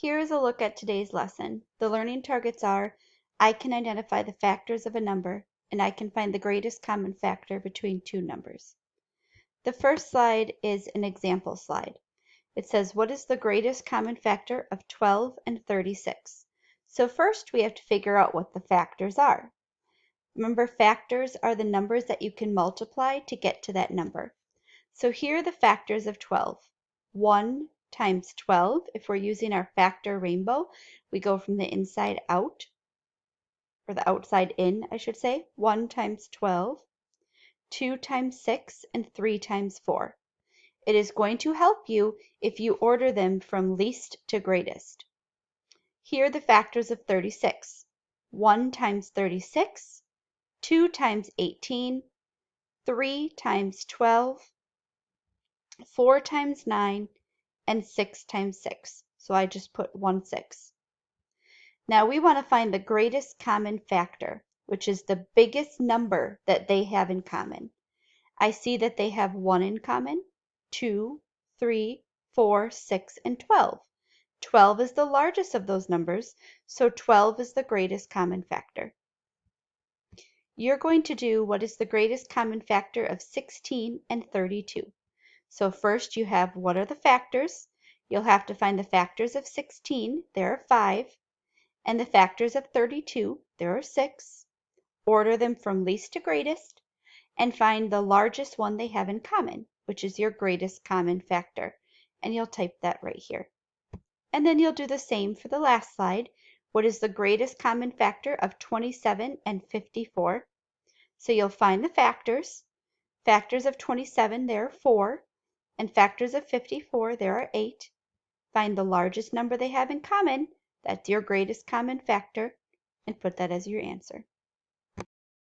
Here is a look at today's lesson. The learning targets are, I can identify the factors of a number, and I can find the greatest common factor between two numbers. The first slide is an example slide. It says, what is the greatest common factor of 12 and 36? So first we have to figure out what the factors are. Remember, factors are the numbers that you can multiply to get to that number. So here are the factors of 12. 1 times 12, if we're using our factor rainbow, we go from the inside out, or the outside in, I should say. 1 times 12, 2 times 6, and 3 times 4. It is going to help you if you order them from least to greatest. Here are the factors of 36. 1 times 36, 2 times 18, 3 times 12, 4 times 9, and 6 times 6. So I just put 1 6. Now we want to find the greatest common factor, which is the biggest number that they have in common. I see that they have 1 in common, 2, 3, 4, 6, and 12. 12 is the largest of those numbers, so 12 is the greatest common factor. You're going to do what is the greatest common factor of 16 and 32. So first you have what are the factors. You'll have to find the factors of 16, there are 5, and the factors of 32, there are 6. Order them from least to greatest, and find the largest one they have in common, which is your greatest common factor. And you'll type that right here. And then you'll do the same for the last slide. What is the greatest common factor of 27 and 54? So you'll find the factors. Factors of 27, there are 4. And factors of 54, there are 8. Find the largest number they have in common. That's your greatest common factor. And put that as your answer.